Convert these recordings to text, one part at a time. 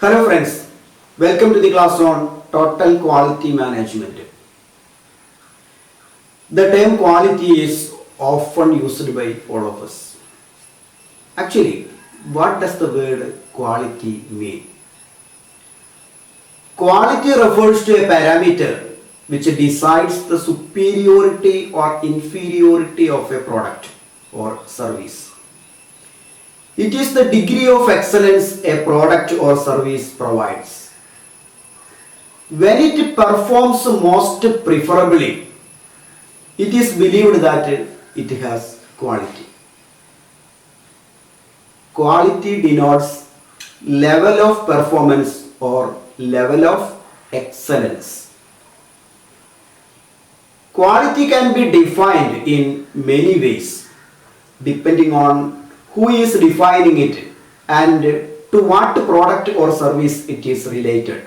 Hello friends, welcome to the class on Total Quality Management. The term quality is often used by all of us. Actually, what does the word quality mean? Quality refers to a parameter which decides the superiority or inferiority of a product or service. It is the degree of excellence a product or service provides. When it performs most preferably, it is believed that it has quality. Quality denotes level of performance or level of excellence. Quality can be defined in many ways depending on who is defining it and to what product or service it is related.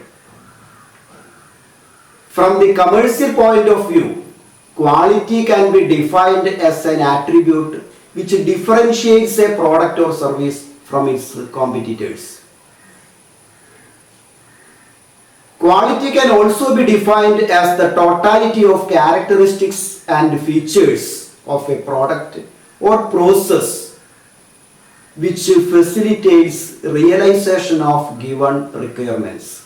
From the commercial point of view, quality can be defined as an attribute which differentiates a product or service from its competitors. Quality can also be defined as the totality of characteristics and features of a product or process which facilitates realization of given requirements.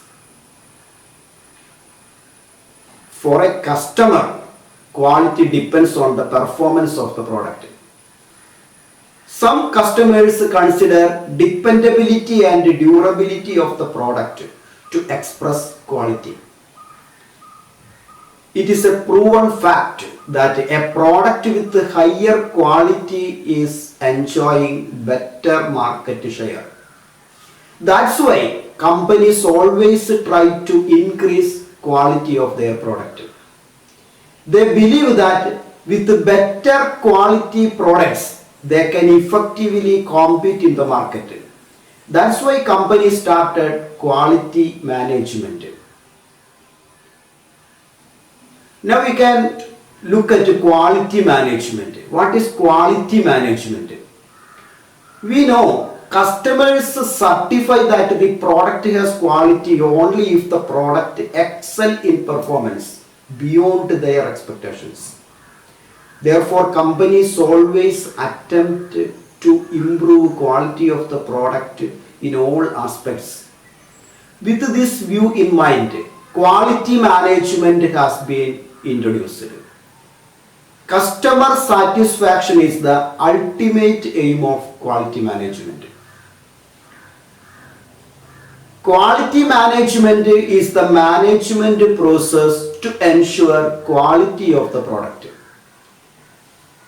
For a customer, quality depends on the performance of the product. Some customers consider dependability and durability of the product to express quality. It is a proven fact that a product with higher quality is enjoying better market share. That's why companies always try to increase quality of their product. They believe that with better quality products, they can effectively compete in the market. That's why companies started quality management. Now we can look at quality management. What is quality management? We know customers certify that the product has quality only if the product excels in performance beyond their expectations. Therefore, companies always attempt to improve quality of the product in all aspects. With this view in mind, quality management has been introduced. Customer satisfaction is the ultimate aim of quality management. Quality management is the management process to ensure quality of the product.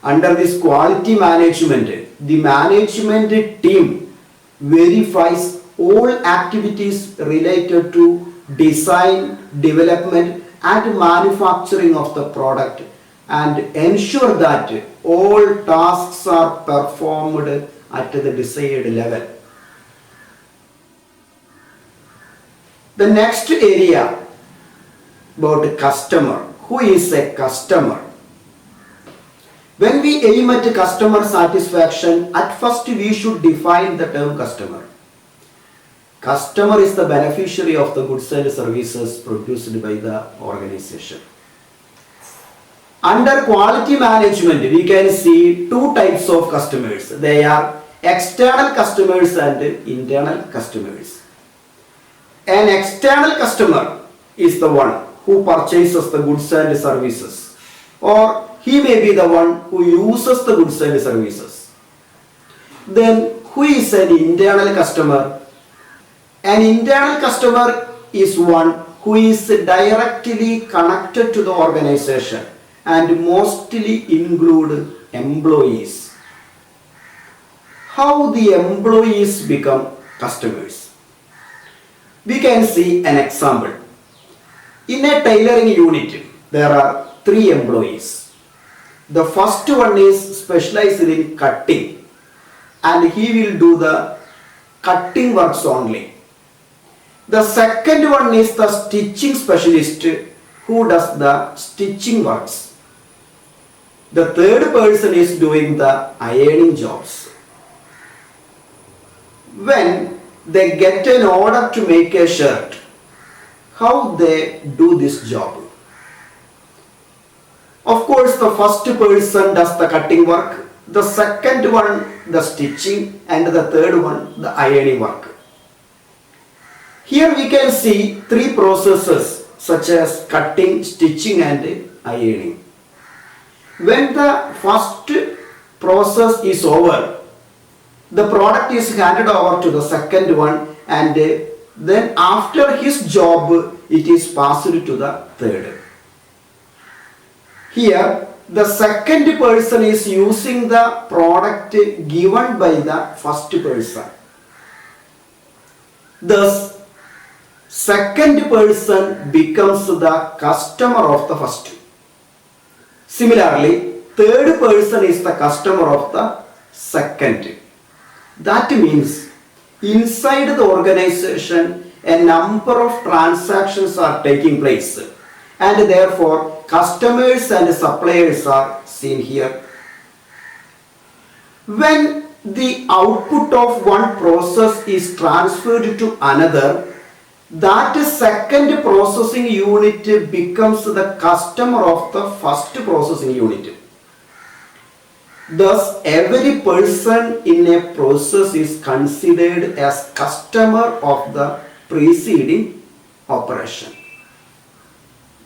Under this quality management, the management team verifies all activities related to design, development and manufacturing of the product and ensure that all tasks are performed at the desired level. The next area about customer. Who is a customer? When we aim at customer satisfaction, at first we should define the term customer. Customer is the beneficiary of the goods and services produced by the organization. Under quality management, we can see two types of customers. They are external customers and internal customers. An external customer is the one who purchases the goods and services, or he may be the one who uses the goods and services. Then, who is an internal customer? An internal customer is one who is directly connected to the organization and mostly include employees. How the employees become customers? We can see an example. In a tailoring unit, there are 3 employees. The first one is specialized in cutting and he will do the cutting works only. The second one is the stitching specialist who does the stitching works. The third person is doing the ironing jobs. When they get an order to make a shirt. How they do this job? Of course, the first person does the cutting work, the second one the stitching, and the third one the ironing work. Here we can see three processes such as cutting, stitching, and ironing. When the first process is over, the product is handed over to the second one, and then after his job it is passed to the third. Here the second person is using the product given by the first person. Thus, second person becomes the customer of the first. Similarly, third person is the customer of the second. That means inside the organization a number of transactions are taking place, and therefore customers and suppliers are seen here. When the output of one process is transferred to another, that second processing unit becomes the customer of the first processing unit. Thus, every person in a process is considered as customer of the preceding operation.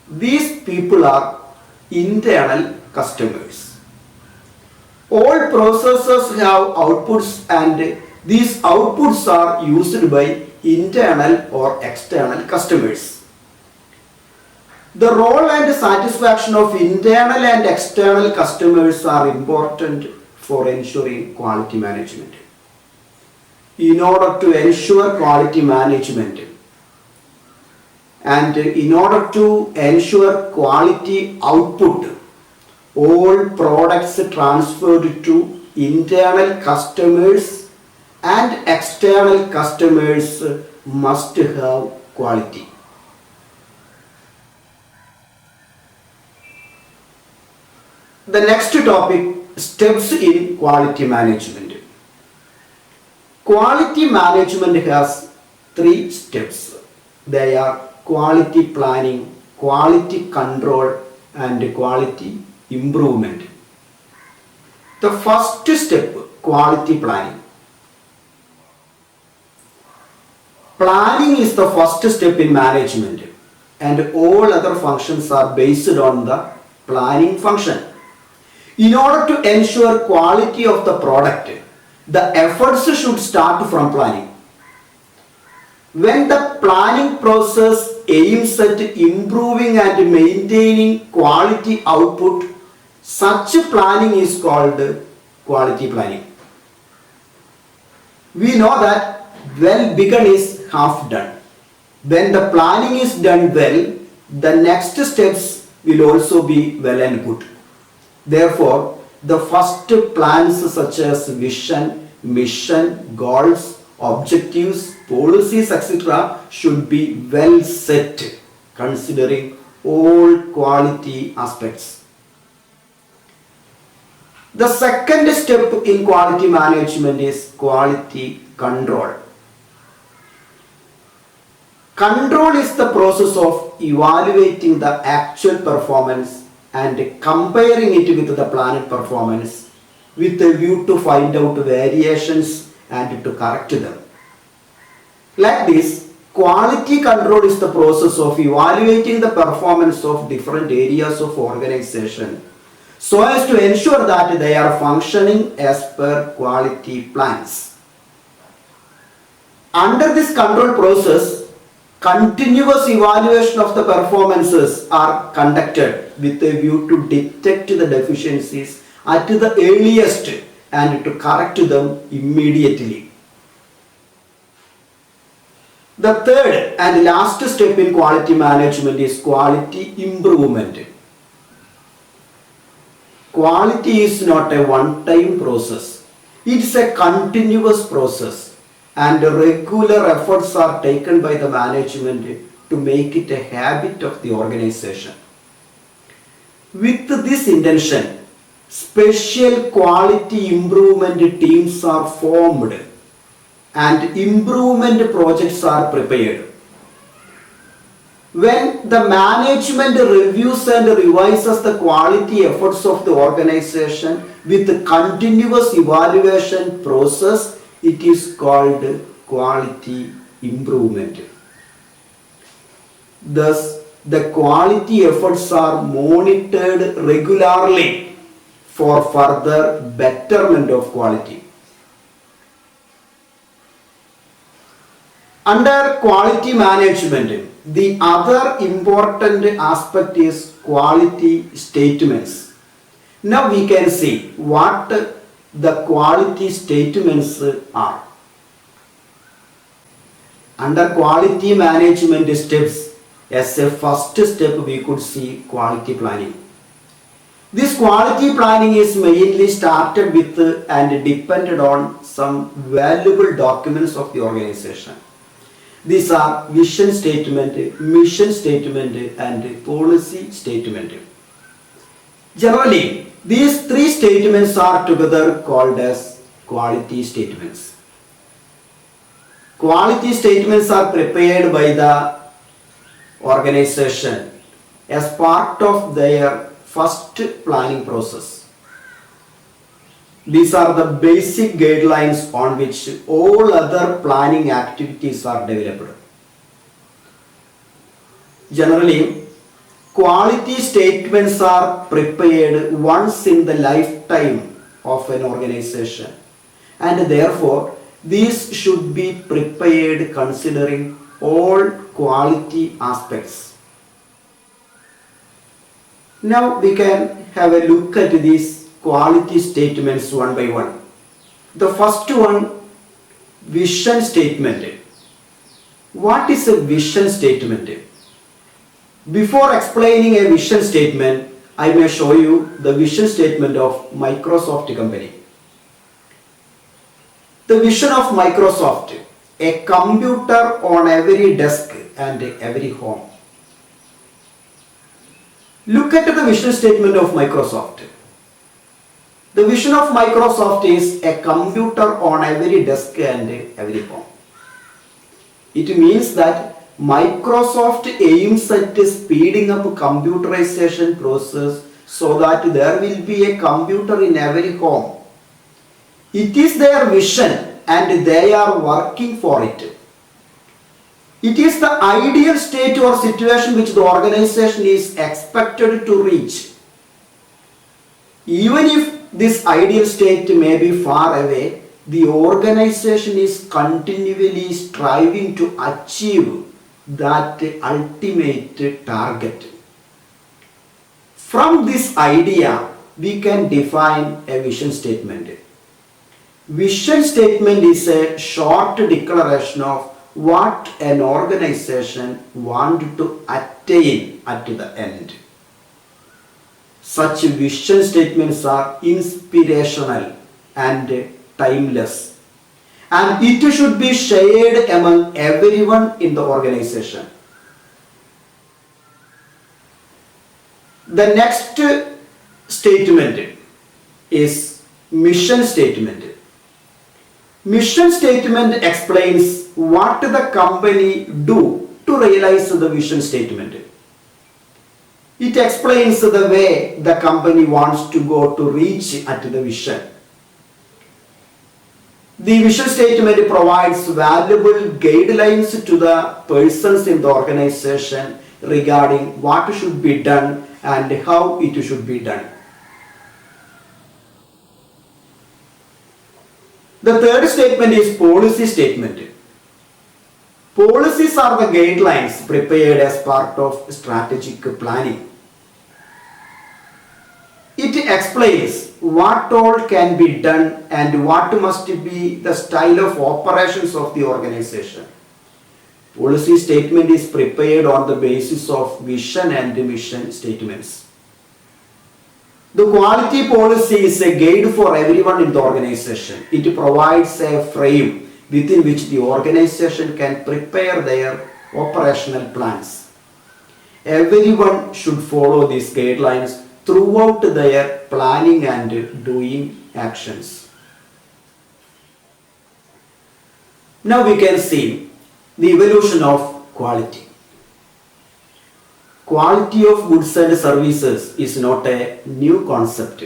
These people are internal customers. All processes have outputs, and these outputs are used by internal or external customers. The role and satisfaction of internal and external customers are important for ensuring quality management. In order to ensure quality management and in order to ensure quality output, all products transferred to internal customers and external customers must have quality. The next topic, steps in quality management. Quality management has three steps. They are quality planning, quality control, and quality improvement. The first step, quality planning. Planning is the first step in management, and all other functions are based on the planning function. In order to ensure quality of the product, the efforts should start from planning. When the planning process aims at improving and maintaining quality output, such planning is called quality planning. We know that well begun is half done. When the planning is done well, the next steps will also be well and good. Therefore, the first plans such as vision, mission, goals, objectives, policies, etc. should be well set, considering all quality aspects. The second step in quality management is quality control. Control is the process of evaluating the actual performance and comparing it with the planned performance with a view to find out variations and to correct them. Like this, quality control is the process of evaluating the performance of different areas of organization so as to ensure that they are functioning as per quality plans. Under this control process, continuous evaluation of the performances are conducted with a view to detect the deficiencies at the earliest and to correct them immediately. The third and last step in quality management is quality improvement. Quality is not a one-time process. It's a continuous process, and regular efforts are taken by the management to make it a habit of the organization. With this intention, special quality improvement teams are formed and improvement projects are prepared. When the management reviews and revises the quality efforts of the organization with the continuous evaluation process, it is called quality improvement. Thus, the quality efforts are monitored regularly for further betterment of quality. Under quality management, the other important aspect is quality statements. Now we can see what the quality statements are. Under quality management steps, as a first step we could see quality planning. This quality planning is mainly started with and depended on some valuable documents of the organization. These are vision statement, mission statement, and policy statement. Generally, these three statements are together called as quality statements. Quality statements are prepared by the organization as part of their first planning process. These are the basic guidelines on which all other planning activities are developed. Generally, quality statements are prepared once in the lifetime of an organization, and therefore these should be prepared considering all quality aspects. Now we can have a look at these quality statements one by one. The first one, vision statement. What is a vision statement? Before explaining a vision statement, I may show you the vision statement of Microsoft company. The vision of Microsoft, a computer on every desk and every home. Look at the vision statement of Microsoft. The vision of Microsoft is a computer on every desk and every home. It means that Microsoft aims at speeding up computerization process so that there will be a computer in every home. It is their vision and they are working for it. It is the ideal state or situation which the organization is expected to reach. Even if this ideal state may be far away, the organization is continually striving to achieve that ultimate target. From this idea, we can define a vision statement. Vision statement is a short declaration of what an organization wants to attain at the end. Such vision statements are inspirational and timeless, and it should be shared among everyone in the organization. The next statement is mission statement. Mission statement explains what the company do to realize the vision statement. It explains the way the company wants to go to reach at the vision. The vision statement provides valuable guidelines to the persons in the organization regarding what should be done and how it should be done. The third statement is policy statement. Policies are the guidelines prepared as part of strategic planning. It explains what all can be done and what must be the style of operations of the organization. Policy statement is prepared on the basis of vision and mission statements. The quality policy is a guide for everyone in the organization. It provides a frame within which the organization can prepare their operational plans. Everyone should follow these guidelines throughout their planning and doing actions. Now we can see the evolution of quality. Quality of goods and services is not a new concept.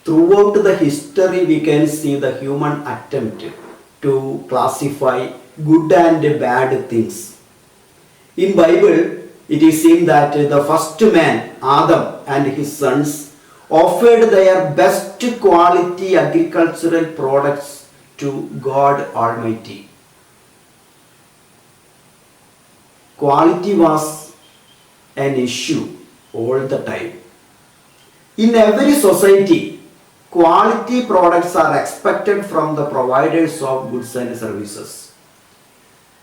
Throughout the history, we can see the human attempt to classify good and bad things. In Bible, it is seen that the first man, Adam, and his sons offered their best quality agricultural products to God Almighty. Quality was an issue all the time. In every society, quality products are expected from the providers of goods and services.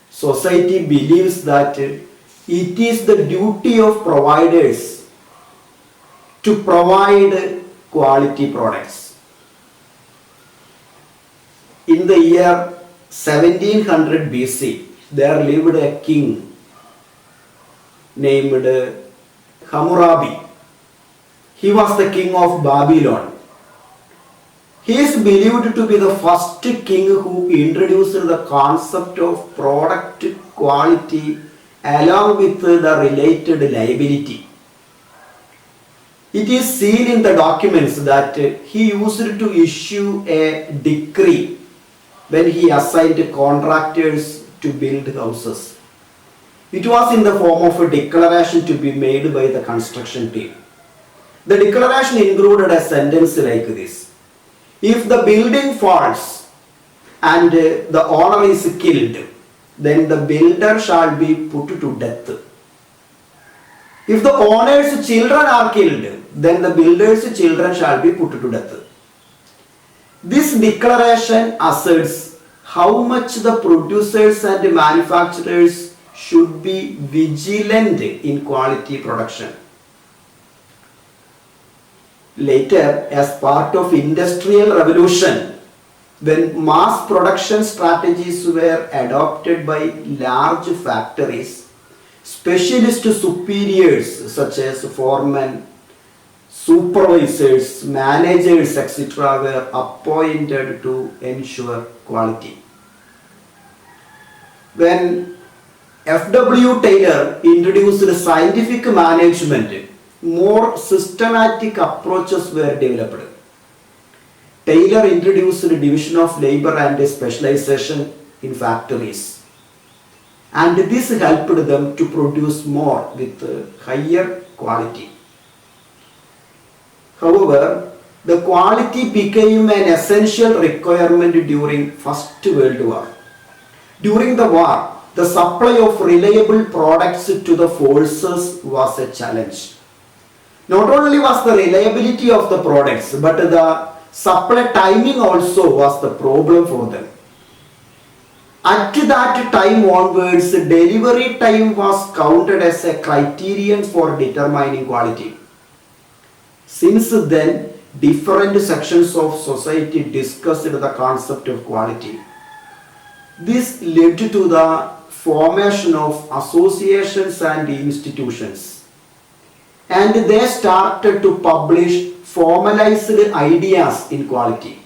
Society believes that it is the duty of providers to provide quality products. In the year 1700 BC, there lived a king named Hammurabi. He was the king of Babylon. He is believed to be the first king who introduced the concept of product quality along with the related liability. It is seen in the documents that he used to issue a decree when he assigned contractors to build houses. It was in the form of a declaration to be made by the construction team. The declaration included a sentence like this: if the building falls and the owner is killed, then the builder shall be put to death. If the owner's children are killed, then the builder's children shall be put to death. This declaration asserts how much the producers and manufacturers should be vigilant in quality production. Later, as part of industrial revolution, when mass production strategies were adopted by large factories, specialist superiors such as foremen, supervisors, managers, etc. were appointed to ensure quality. When F.W. Taylor introduced scientific management, more systematic approaches were developed. Taylor introduced the division of labor and specialization in factories, and this helped them to produce more with higher quality. However, the quality became an essential requirement during First World War. During the war, the supply of reliable products to the forces was a challenge. Not only was the reliability of the products, but the supply timing also was the problem for them. At that time onwards, delivery time was counted as a criterion for determining quality. Since then, different sections of society discussed the concept of quality. This led to the formation of associations and institutions, and they started to publish formalized ideas in quality.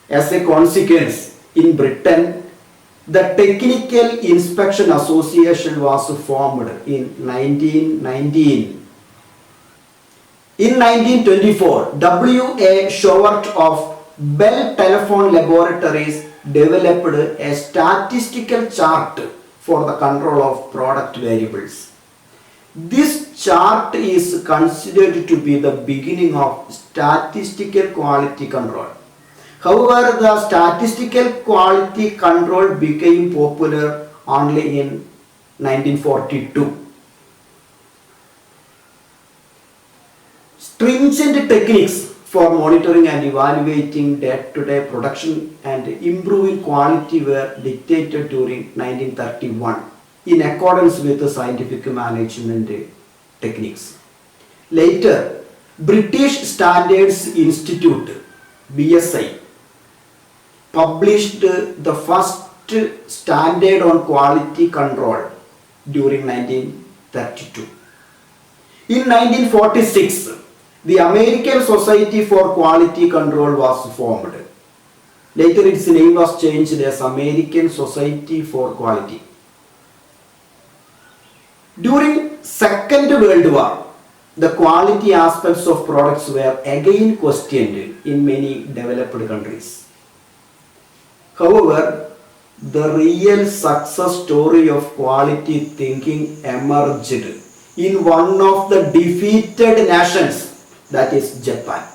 As a consequence, in Britain, the Technical Inspection Association was formed in 1919. In 1924, W.A. Showart of Bell Telephone Laboratories developed a statistical chart for the control of product variables. This chart is considered to be the beginning of statistical quality control. However, the statistical quality control became popular only in 1942. Stringent techniques for monitoring and evaluating day-to-day production and improving quality were dictated during 1931 in accordance with the scientific management techniques. Later, British Standards Institute (BSI) published the first standard on quality control during 1932. In 1946, the American Society for Quality Control was formed. Later its name was changed as American Society for Quality. During Second World War, the quality aspects of products were again questioned in many developed countries. However, the real success story of quality thinking emerged in one of the defeated nations, that is Japan.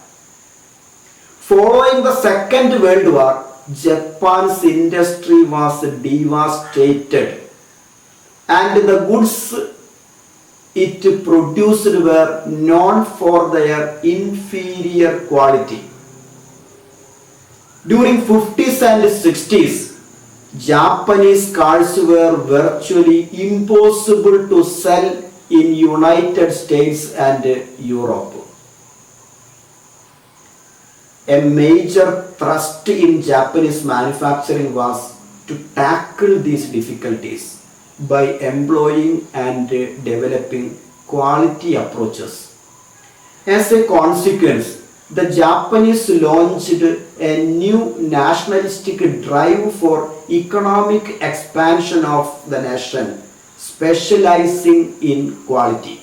Following the Second World War, Japan's industry was devastated and the goods it produced were known for their inferior quality. During 50s and 60s, Japanese cars were virtually impossible to sell in United States and Europe. A major thrust in Japanese manufacturing was to tackle these difficulties by employing and developing quality approaches. As a consequence, the Japanese launched a new nationalistic drive for economic expansion of the nation, specializing in quality.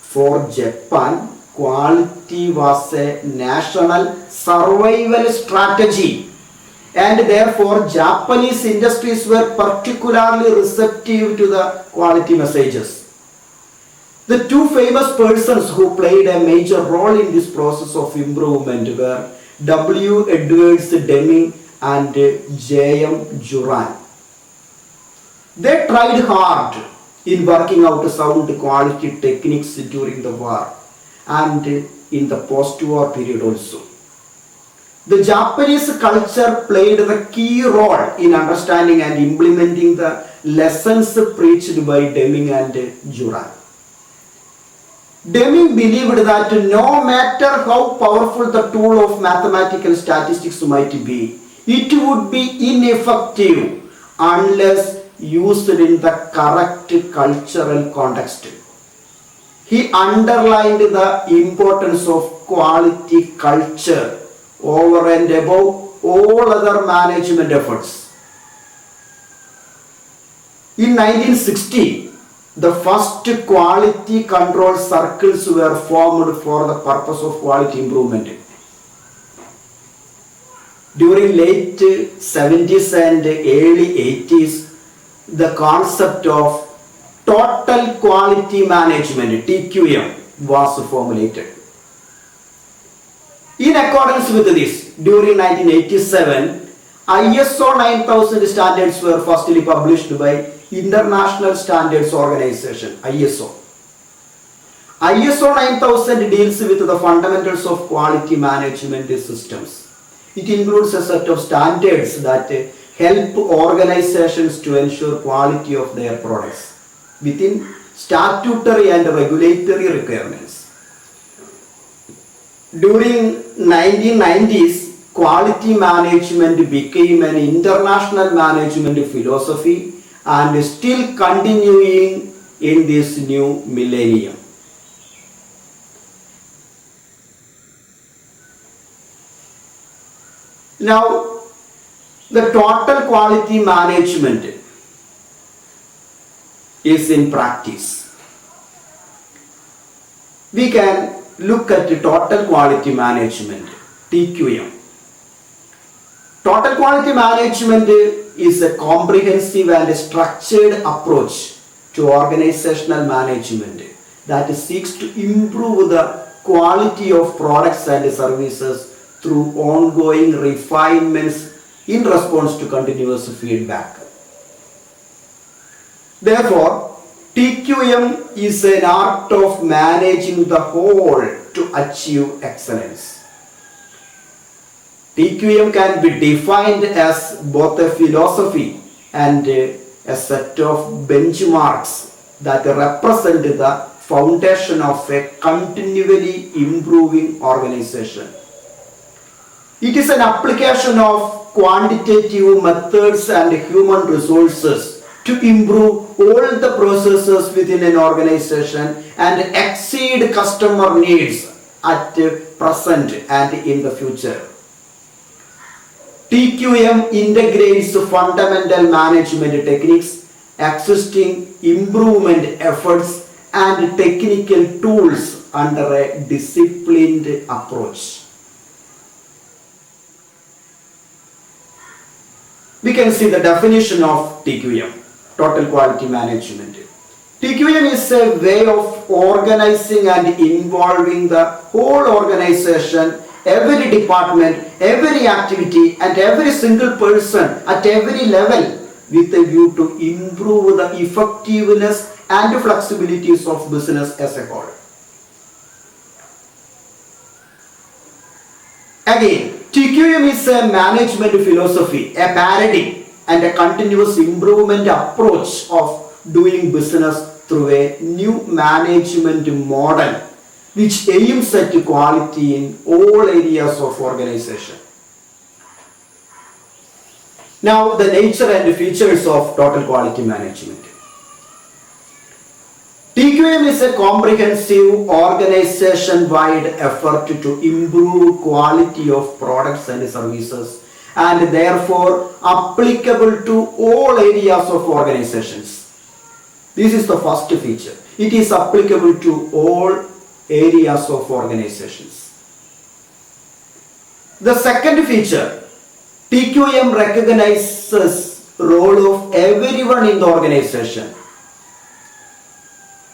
For Japan, quality was a national survival strategy, and therefore Japanese industries were particularly receptive to the quality messages. The two famous persons who played a major role in this process of improvement were W. Edwards Deming and J.M. Juran. They tried hard in working out sound quality techniques during the war and in the post-war period also. The Japanese culture played the key role in understanding and implementing the lessons preached by Deming and Juran. Deming believed that no matter how powerful the tool of mathematical statistics might be, it would be ineffective unless used in the correct cultural context. He underlined the importance of quality culture over and above all other management efforts. In 1960, the first quality control circles were formed for the purpose of quality improvement. During late 70s and early 80s, the concept of total quality management, TQM, was formulated. In accordance with this, during 1987, ISO 9000 standards were firstly published by International Standards Organization, ISO. ISO 9000 deals with the fundamentals of quality management systems. It includes a set of standards that help organizations to ensure quality of their products within statutory and regulatory requirements. During 1990s, quality management became an international management philosophy and still continuing in this new millennium. Now, the total quality management is in practice. We can look at the total quality management, TQM. Total quality management is a comprehensive and structured approach to organizational management that seeks to improve the quality of products and services through ongoing refinements in response to continuous feedback. Therefore, TQM is an art of managing the whole to achieve excellence. TQM can be defined as both a philosophy and a set of benchmarks that represent the foundation of a continually improving organization. It is an application of quantitative methods and human resources to improve all the processes within an organization and exceed customer needs at present and in the future. TQM integrates fundamental management techniques, existing improvement efforts, and technical tools under a disciplined approach. We can see the definition of TQM, Total Quality Management. TQM is a way of organizing and involving the whole organization, every department, every activity, and every single person at every level with a view to improve the effectiveness and flexibilities of business as a whole. Again, TQM is a management philosophy, a paradigm, and a continuous improvement approach of doing business through a new management model which aims at quality in all areas of organization. Now, the nature and features of total quality management. TQM is a comprehensive organization-wide effort to improve quality of products and services and therefore applicable to all areas of organizations. This is the first feature. It is applicable to all areas of organizations. The second feature, TQM recognizes the role of everyone in the organization.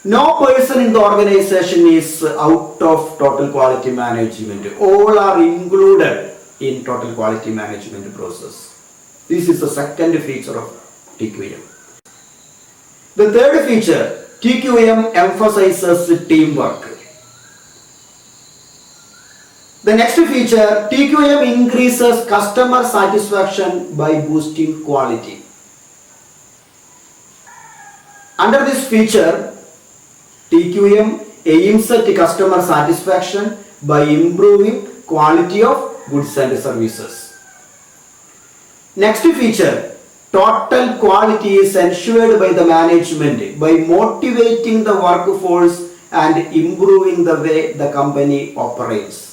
No person in the organization is out of total quality management. All are included in total quality management process. This is the second feature of TQM. The third feature, TQM emphasizes teamwork. The next feature, TQM increases customer satisfaction by boosting quality. Under this feature, TQM aims at customer satisfaction by improving quality of goods and services. Next feature, total quality is ensured by the management by motivating the workforce and improving the way the company operates.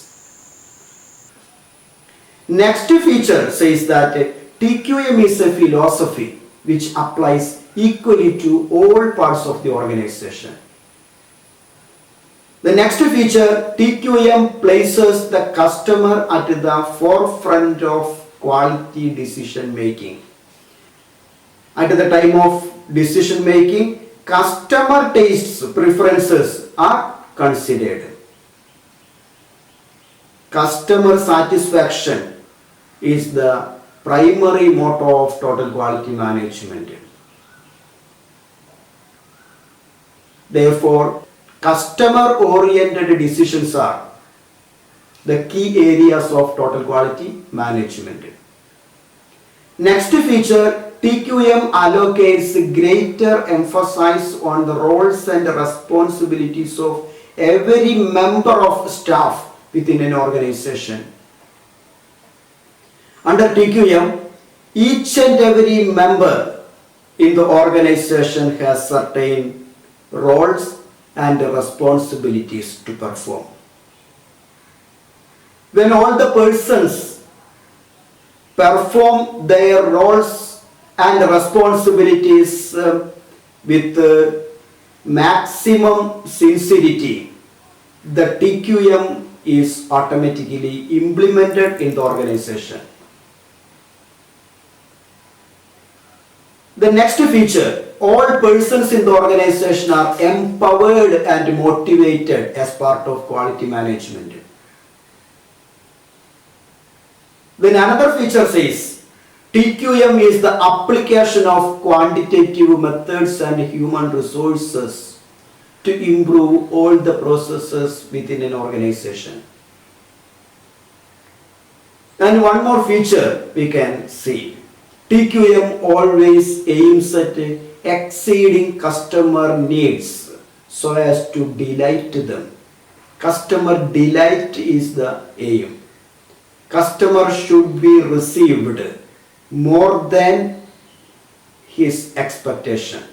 Next feature says that TQM is a philosophy which applies equally to all parts of the organization. The next feature, TQM places the customer at the forefront of quality decision making. At the time of decision making, customer tastes, preferences are considered. Customer satisfaction is the primary motto of total quality management. Therefore, customer-oriented decisions are the key areas of total quality management. Next feature, TQM allocates greater emphasis on the roles and responsibilities of every member of staff within an organization. Under TQM, each and every member in the organization has certain roles and responsibilities to perform. When all the persons perform their roles and responsibilities with maximum sincerity, the TQM is automatically implemented in the organization. The next feature, all persons in the organization are empowered and motivated as part of quality management. Then another feature says, TQM is the application of quantitative methods and human resources to improve all the processes within an organization. And one more feature we can see. TQM always aims at exceeding customer needs so as to delight them. Customer delight is the aim. Customer should be received more than his expectation.